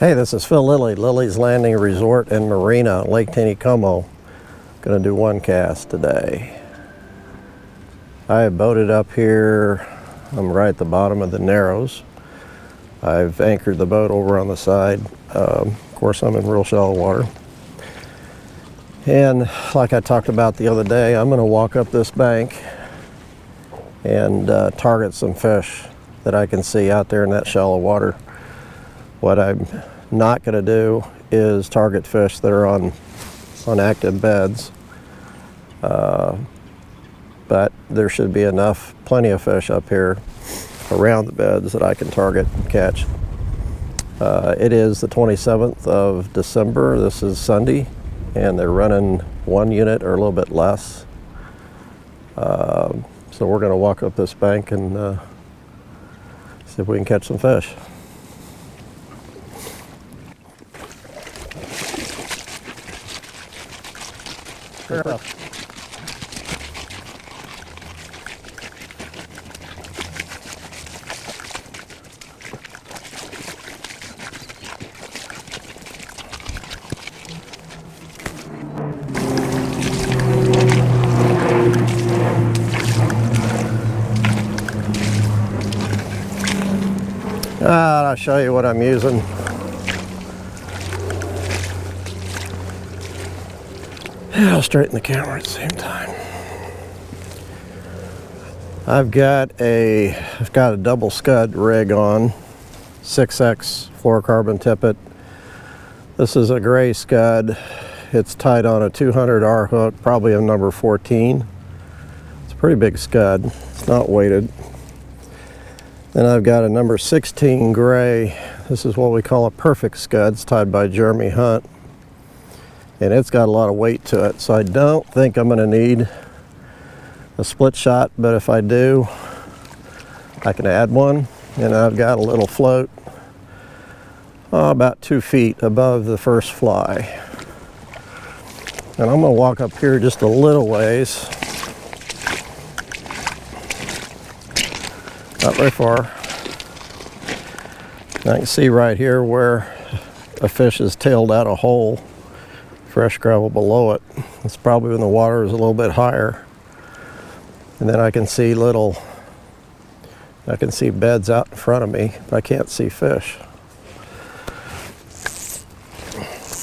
Hey, this is Phil Lilley, Lilley's Landing Resort and Marina, Lake Taneycomo. Gonna do one cast today. I have boated up here. I'm right at the bottom of the Narrows. I've anchored the boat over on the side. Of course, I'm in real shallow water. And like I talked about the other day, I'm gonna walk up this bank and target some fish that I can see out there in that shallow water. What I'm not going to do is target fish that are on active beds, but there should be plenty of fish up here around the beds that I can target and catch. It is the 27th of December. This is Sunday, and they're running 1 unit or a little bit less. So we're going to walk up this bank and see if we can catch some fish. Sure. I'll show you what I'm using. I'll straighten the camera at the same time. I've got a double scud rig on, 6X fluorocarbon tippet. This is a gray scud. It's tied on a 200R hook, probably a number 14. It's a pretty big scud. It's not weighted. Then I've got a number 16 gray. This is what we call a perfect scud. It's tied by Jeremy Hunt. And it's got a lot of weight to it, so I don't think I'm going to need a split shot, but if I do, I can add one. And I've got a little float about 2 feet above the first fly. And I'm going to walk up here just a little ways, not very far. And I can see right here where a fish is tailed out a hole. Fresh gravel below it. It's probably when the water is a little bit higher. And then I can see beds out in front of me, but I can't see fish.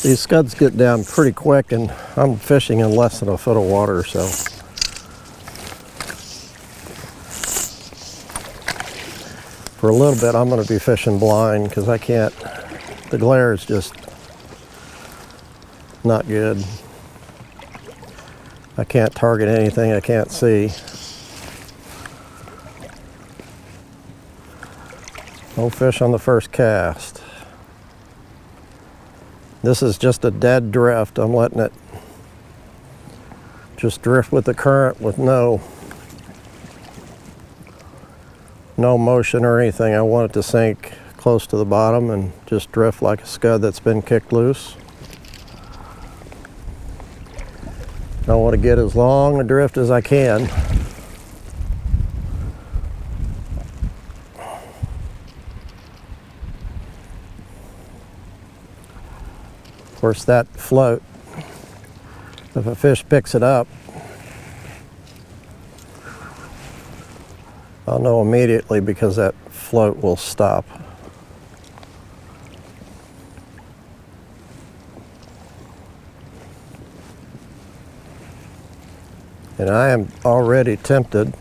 These scuds get down pretty quick, and I'm fishing in less than a foot of water, so. For a little bit, I'm going to be fishing blind because I can't, the glare is just not good. I can't target anything I can't see. No fish on the first cast. This is just a dead drift. I'm letting it just drift with the current with no motion or anything. I want it to sink close to the bottom and just drift like a scud that's been kicked loose. I want to get as long a drift as I can. Of course, that float, if a fish picks it up, I'll know immediately because that float will stop. And I am already tempted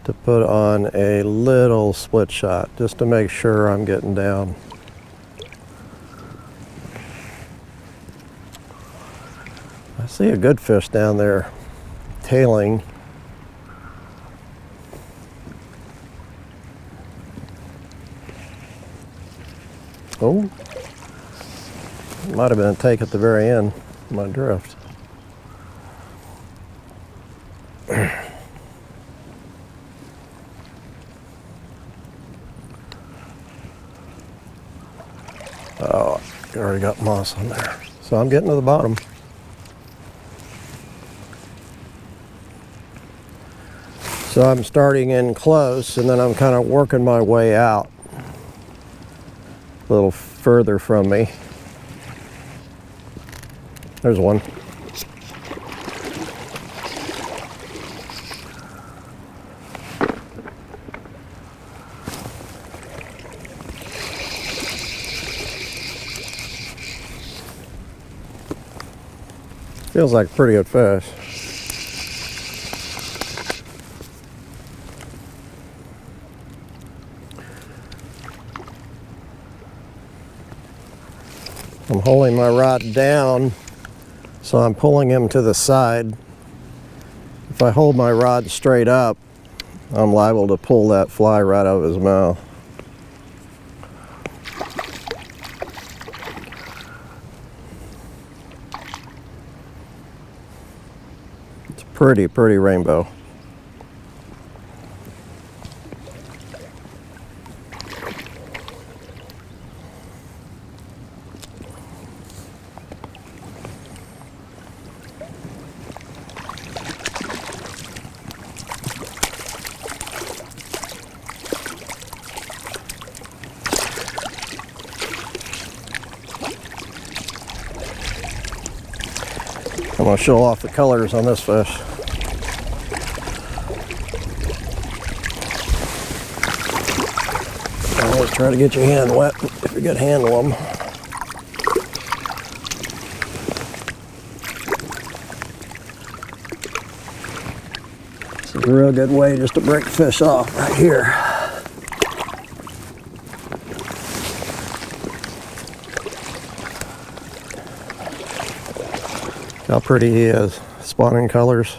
to put on a little split shot just to make sure I'm getting down. I see a good fish down there tailing. Oh, might have been a take at the very end of my drift. Oh, you already got moss on there. So I'm getting to the bottom. So I'm starting in close and then I'm kind of working my way out. a little further from me. There's one. Feels like a pretty good fish. I'm holding my rod down, so I'm pulling him to the side. If I hold my rod straight up, I'm liable to pull that fly right out of his mouth. It's pretty rainbow. I'm going to show off the colors on this fish. Always try to get your hand wet if you can handle them. This is a real good way just to break fish off right here. How pretty he is, spawning colors.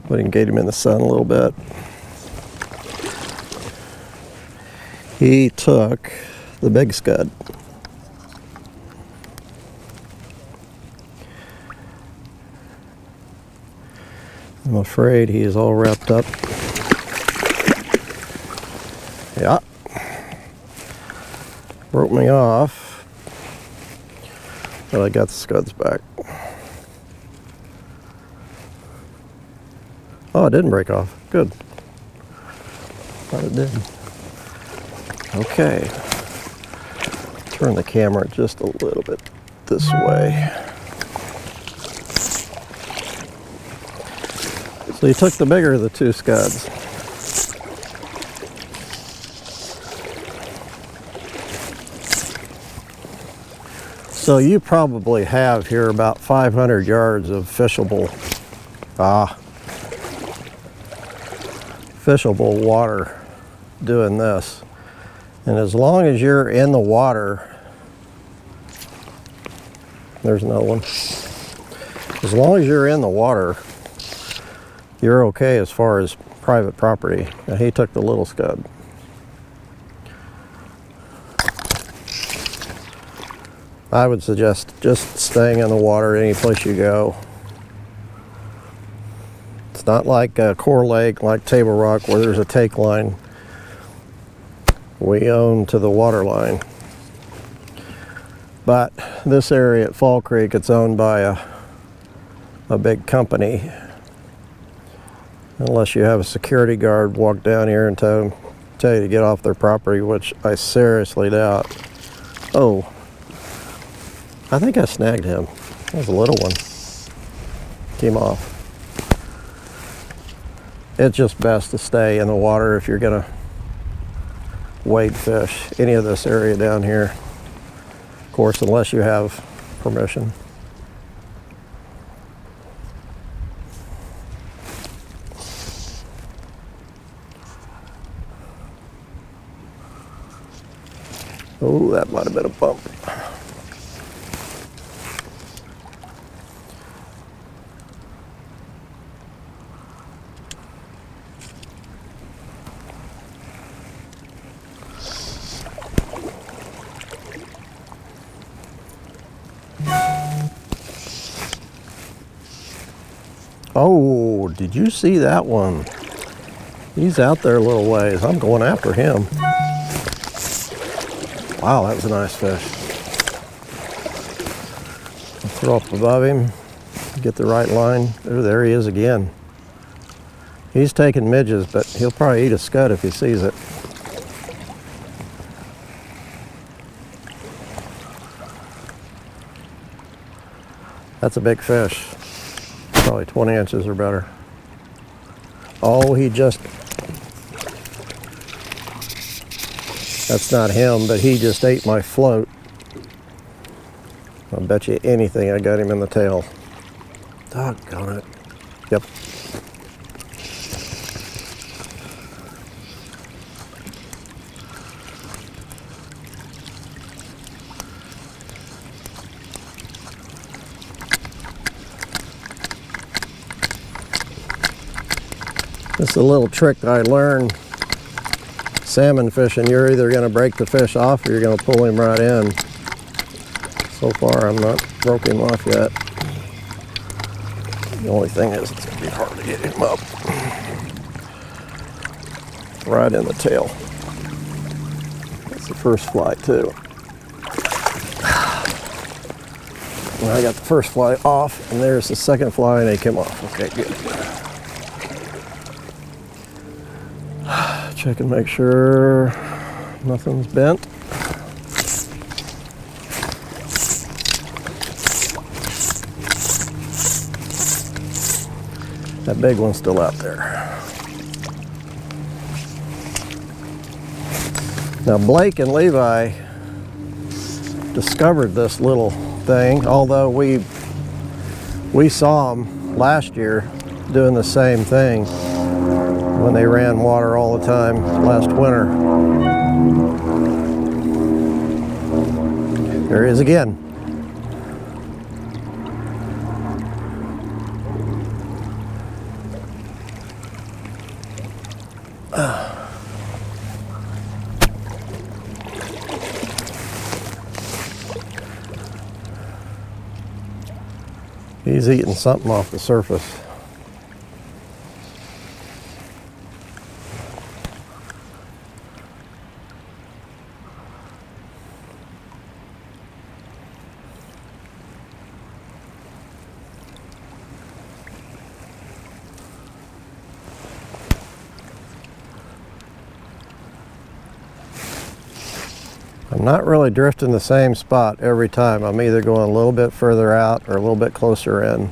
We can get him in the sun a little bit. He took the big scud. I'm afraid he is all wrapped up. Yeah. Broke me off. But I got the scuds back. Oh, it didn't break off. Good. Thought it did. Okay. Turn the camera just a little bit this way. So you took the bigger of the two scuds. So you probably have here about 500 yards of fishable water doing this. And as long as you're in the water, there's another one. As long as you're in the water, you're okay as far as private property. Now he took the little scud. I would suggest just staying in the water any place you go. It's not like a core lake like Table Rock where there's a take line. We own to the water line. But this area at Fall Creek, it's owned by a big company. Unless you have a security guard walk down here and tell you to get off their property, which I seriously doubt. Oh. I think I snagged him. That was a little one. Came off. It's just best to stay in the water if you're gonna wade fish any of this area down here. Of course, unless you have permission. Oh, that might have been a bump. Oh, did you see that one? He's out there a little ways. I'm going after him. Wow, that was a nice fish. I'll throw up above him, get the right line. Oh, there he is again. He's taking midges, but he'll probably eat a scud if he sees it. That's a big fish. Probably 20 inches or better. Oh, that's not him, but he just ate my float. I'll bet you anything I got him in the tail. Doggone it. Yep. This is a little trick I learned salmon fishing. You're either going to break the fish off or you're going to pull him right in. So far, I'm not broke him off yet. The only thing is it's going to be hard to get him up. Right in the tail. That's the first fly too. Well, I got the first fly off, and there's the second fly, and they came off. Okay, good. Check and make sure nothing's bent. That big one's still out there. Now Blake and Levi discovered this little thing, although we saw them last year doing the same thing when they ran water all the time last winter. There he is again. He's eating something off the surface. I'm not really drifting the same spot every time. I'm either going a little bit further out or a little bit closer in.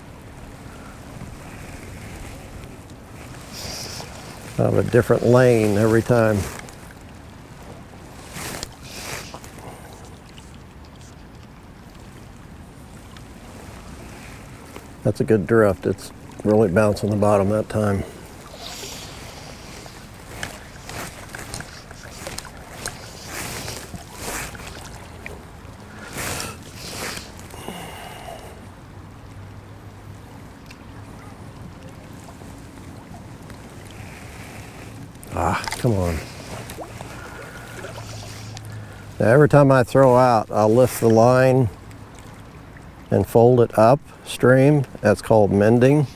I have a different lane every time. That's a good drift. It's really bouncing the bottom that time. Ah, come on. Now every time I throw out, I'll lift the line and fold it upstream. That's called mending.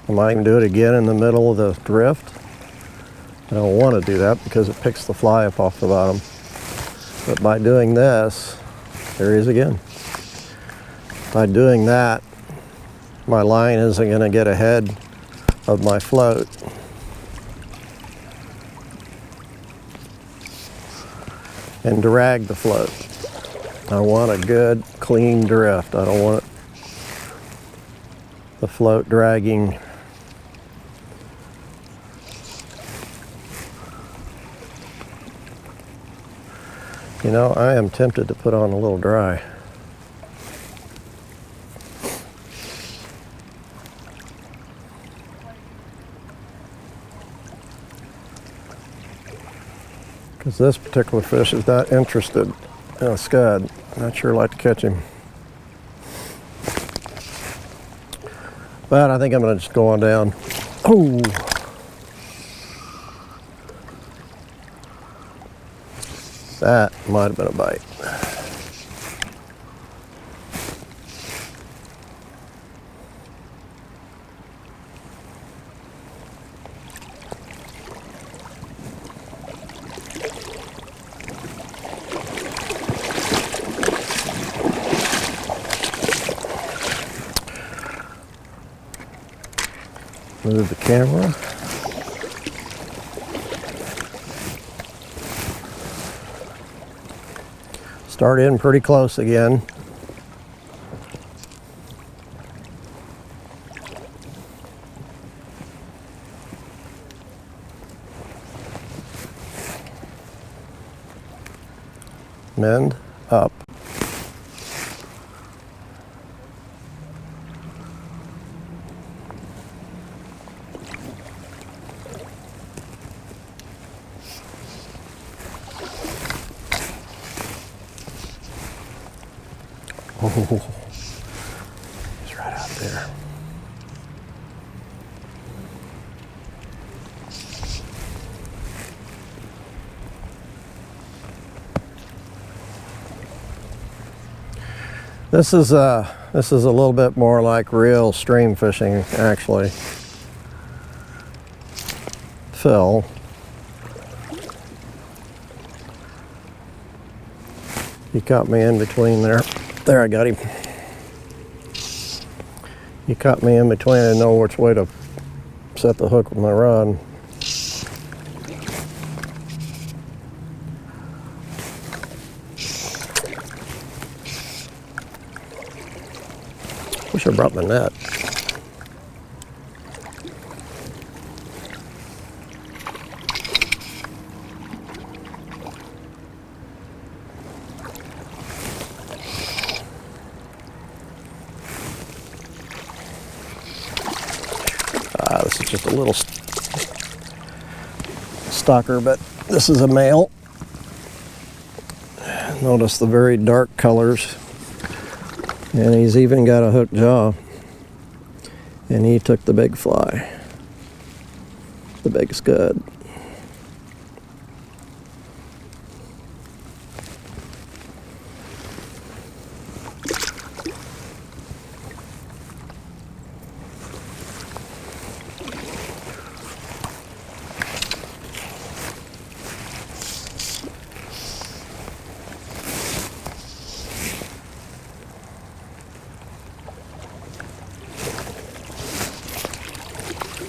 I might even do it again in the middle of the drift. I don't want to do that because it picks the fly up off the bottom. But by doing this, there he is again. By doing that, my line isn't going to get ahead of my float. And drag the float. I want a good, clean drift. I don't want the float dragging. You know, I am tempted to put on a little dry. Because this particular fish is not interested in a scud. Not sure I'd like to catch him. But I think I'm going to just go on down. Oh! That might have been a bite. Move the camera. Start in pretty close again. Mend up. Oh, he's right out there. This is a little bit more like real stream fishing, actually. Phil. He caught me in between there. There, I got him. He caught me in between. I didn't know which way to set the hook with my rod. Wish I brought my net. This is just a little stalker, but this is a male. Notice the very dark colors. And he's even got a hook jaw. And he took the big fly. The big scud.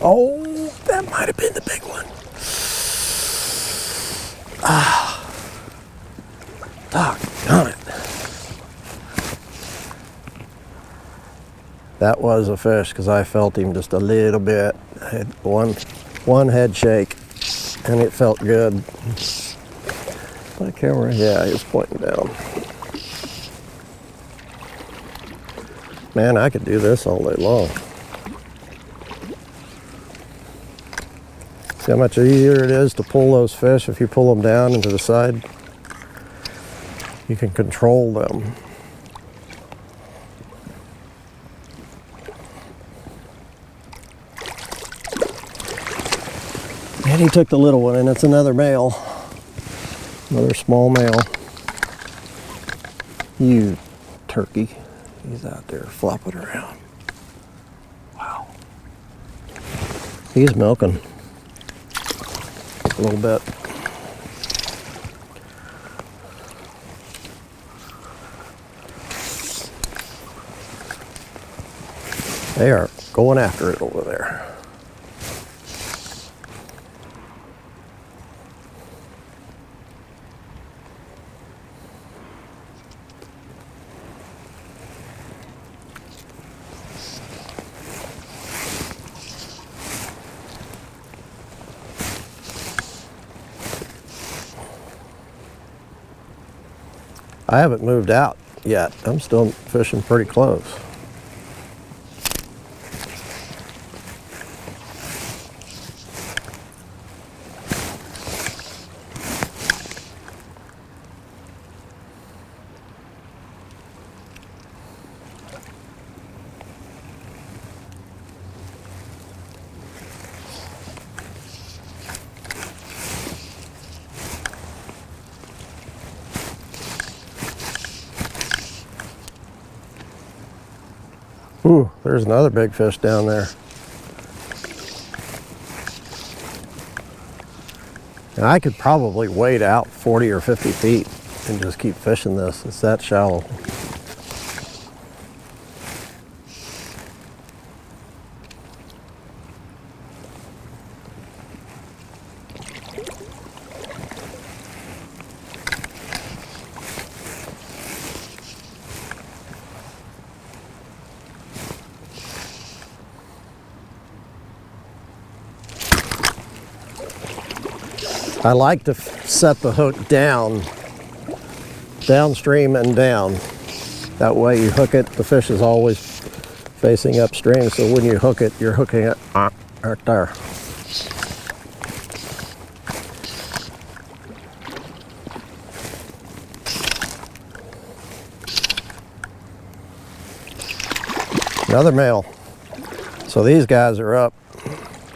Oh, that might have been the big one. Ah, doggone it. That was a fish because I felt him just a little bit. I had one head shake and it felt good. My camera, yeah, he was pointing down. Man, I could do this all day long. See how much easier it is to pull those fish if you pull them down and to the side? You can control them. And he took the little one, and it's another male. Another small male. You turkey. He's out there flopping around. Wow. He's milking. A little bit. They are going after it over there. I haven't moved out yet. I'm still fishing pretty close. Ooh, there's another big fish down there. And I could probably wade out 40 or 50 feet and just keep fishing this. It's that shallow. I like to set the hook down downstream and down. That way you hook it, the fish is always facing upstream, so when you hook it, you're hooking it right there. Another male. So these guys are up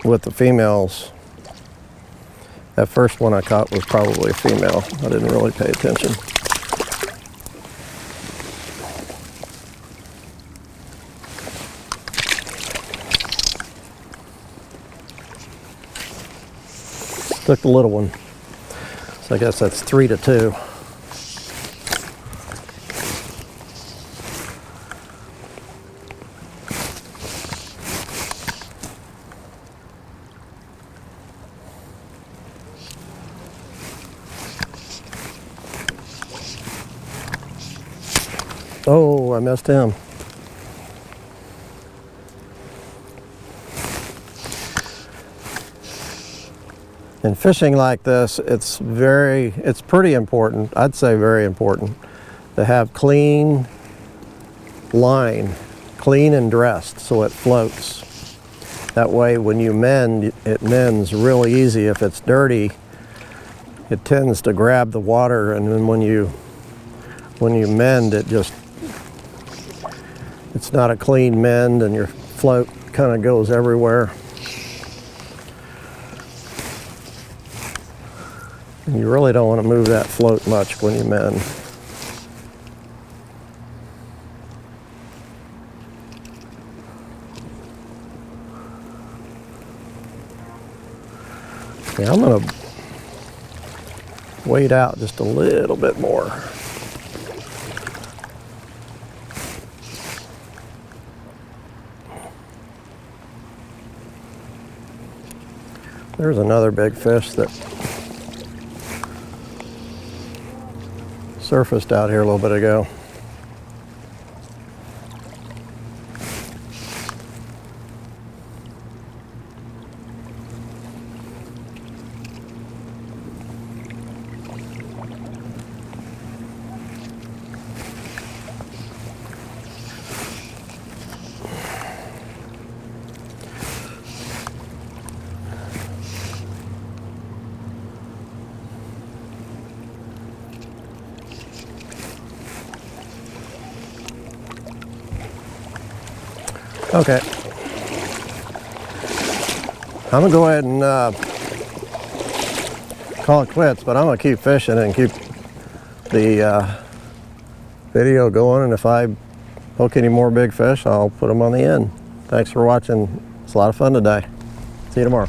with the females. That first one I caught was probably a female. I didn't really pay attention. Took the little one. So I guess that's 3-2. Oh, I missed him. In fishing like this, it's pretty important, I'd say very important, to have clean line, clean and dressed so it floats. That way when you mend, it mends really easy. If it's dirty, it tends to grab the water, and then when you mend, it's not a clean mend and your float kind of goes everywhere. And you really don't want to move that float much when you mend. Yeah, I'm going to wait out just a little bit more. There's another big fish that surfaced out here a little bit ago. Okay, I'm gonna go ahead and call it quits, but I'm gonna keep fishing and keep the video going, and if I hook any more big fish, I'll put them on the end. Thanks for watching. It's a lot of fun today. See you tomorrow.